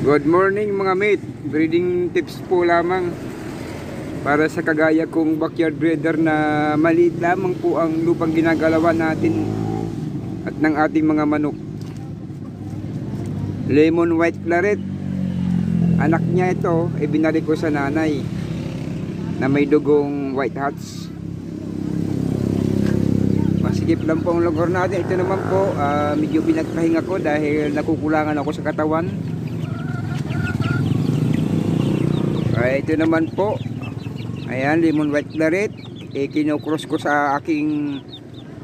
Good morning mga mate. Breeding tips po lamang para sa kagaya kong backyard breeder na maliit lamang po ang lupang ginagalawan natin at ng ating mga manok. Lemon white claret, anak niya ito, ibinalik ko sa nanay na may dugong white hats. Masikip lang po ang lugar natin. Ito naman po, medyo pinagpahinga ko dahil nakukulangan ako sa katawan. Ito naman po, ayan, lemon white claret, kinocross ko sa aking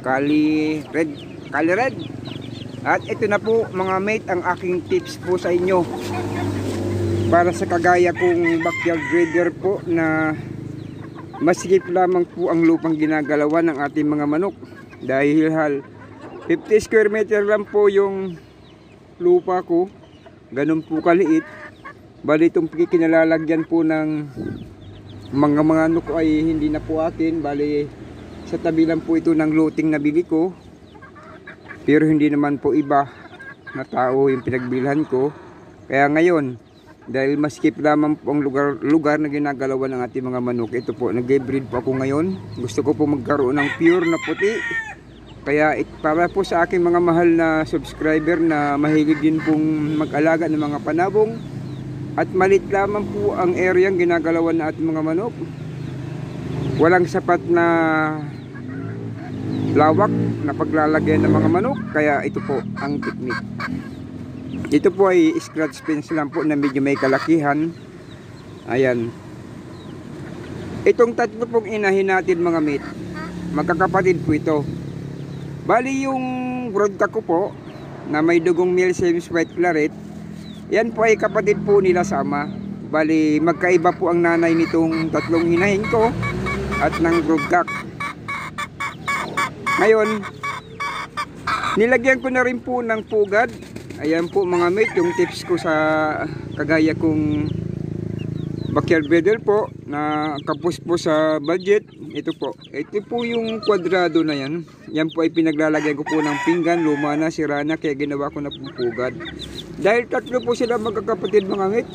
Cali red. At ito na po mga mate ang aking tips po sa inyo para sa kagaya kong backyard breeder po na masikip lamang po ang lupang ginagalawan ng ating mga manok dahil 50 square meter lang po yung lupa ko, ganun po kaliit. Bali itong kinalalagyan po ng mga manok ay hindi na po akin. Bali sa tabi lang po ito ng looting na bili ko, pero hindi naman po iba na tao yung pinagbilhan ko. Kaya ngayon, dahil maskip lamang po ang lugar na ginagalawan ng ating mga manok, ito po, nag-breed po ako ngayon. Gusto ko po magkaroon ng pure na puti. Kaya para po sa aking mga mahal na subscriber na mahilig din pong mag-alaga ng mga panabong at malit lamang po ang area ang ginagalawan na ating mga manok, walang sapat na lawak na paglalagyan ng mga manok, kaya ito po ang technique. Ito po ay scratch fence lang po na medyo may kalakihan. Ayan, itong tatlo pong inahin natin mga mate, magkakapatid po ito. Bali yung broadcock ko po na may dugong male Siamese white claret, yan po ay kapatid po nila sama. Bali magkaiba po ang nanay nitong tatlong hinahin ko at ng broadcock. Ngayon, nilagyan ko na rin po ng pugad. Ayan po mga mate yung tips ko sa kagaya kong backyard breeder po na kapos po sa budget. Ito po yung kwadrado na yan. Yan po ay pinaglalagyan ko po ng pinggan. Luma na, sira na, kaya ginawa ko na po pugad. Dahil tatlo po sila magkakapatid mga mate,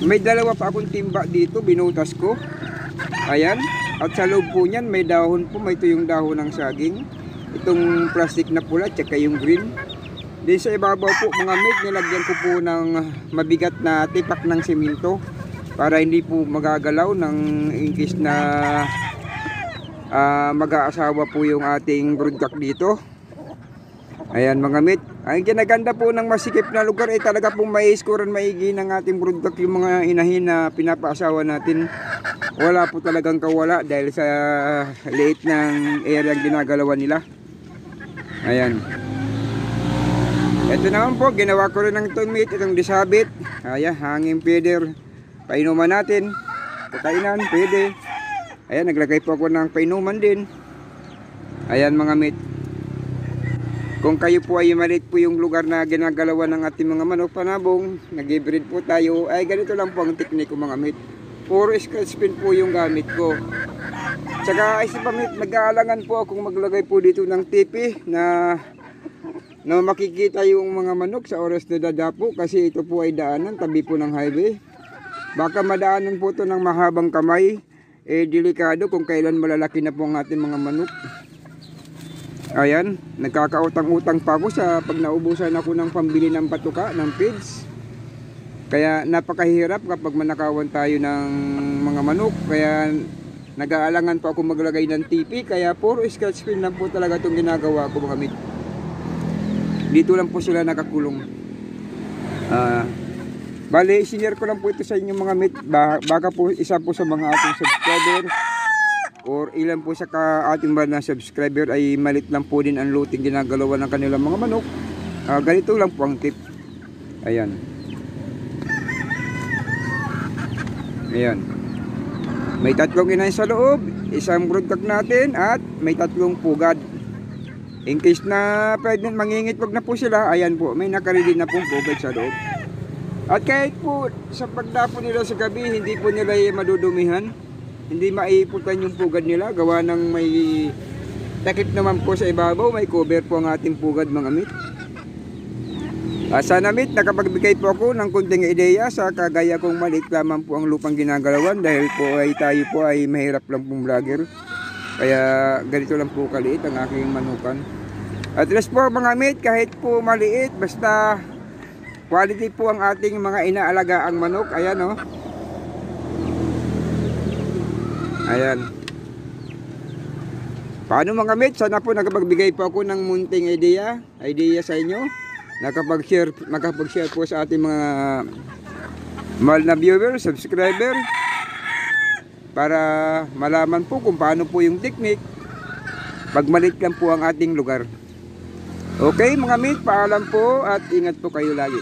may dalawa pa akong timba dito, binutas ko. Ayan, at sa loob po niyan may dahon po, may ito yung dahon ng saging, itong plastic na pula, tsaka yung green. Din sa ibabaw po mga mate, nilagyan ko po ng mabigat na tipak ng simento para hindi po magagalaw ng incase na mag-aasawa po yung ating broodcock dito. Ayan mga mate, ang kinaganda po ng masikip na lugar ay talaga pong mai-scorean maigi ng ating broodcock. Yung mga inahin na pinapaasawa natin, wala po talagang kawala dahil sa liit ng area ang ginagalawan nila. Ayan, ito naman po, ginawa ko rin ng itong mate, itong disabit. Ayan, hanging feeder, painuman natin, kakainan, pwede. Ayan, naglagay po ako ng painuman din. Ayan mga mate, kung kayo po ay maliit po yung lugar na ginagalawan ng ating mga manok panabong, nag-breed po tayo, ay ganito lang po ang teknik ko mga mate. Puro scratch pin po yung gamit ko. Tsaka isa pa mate, nag-aalangan po akong maglagay po dito ng tipi na makikita yung mga manok sa oras na dadapo, kasi ito po ay daanan, tabi po ng highway. Baka madaanan po ito ng mahabang kamay, delikado kung kailan malalaki na po ang ating mga manok. Ayan, nagkakautang-utang pa ako sa pag naubusan ako ng pambili ng patuka, ng feeds. Kaya napakahirap kapag manakawan tayo ng mga manok. Kaya nag-aalangan pa ako maglagay ng tipi. Kaya puro scratch pin lang po talaga itong ginagawa ko mga mate. Dito lang po sila nakakulong. Bale, sinare ko lang po ito sa inyo mga mate. Baka po isa po sa mga ating subscriber or ilan po sa ating mga na subscriber ay malit lang po din ang looting ginagalawa ng kanilang mga manok. Ganito lang po ang tip. Ayan, ayan, may tatlong inahin sa loob, isang broodcock natin at may tatlong pugad. In case na pwede mangingit, wag na po sila. Ayan po, may nakarili na pong pugad sa loob. At kahit po sa pagdapo nila sa gabi, hindi po nila madudumihan, hindi maiputan yung pugad nila, gawa ng may takip naman po sa ibabaw, may cover po ang ating pugad mga mate. Sana mit, nakapagbigay po ako ng kunting ideya sa kagaya kong maliit lamang po ang lupang ginagalawan dahil po ay tayo po ay mahirap lang pong vlogger. Kaya ganito lang po kaliit ang aking manukan. At least po mga mit, kahit po maliit, basta quality po ang ating mga inaalagaang manok. Ayan o. Ayan. Paano mga mit? Sana po nakapagbigay po ako ng munting idea sa inyo. Makapag-share po sa ating mga mahal na viewer, subscriber. Para malaman po kung paano po yung technique pag maliit lang po ang ating lugar. Okay mga mit, paalam po at ingat po kayo lagi.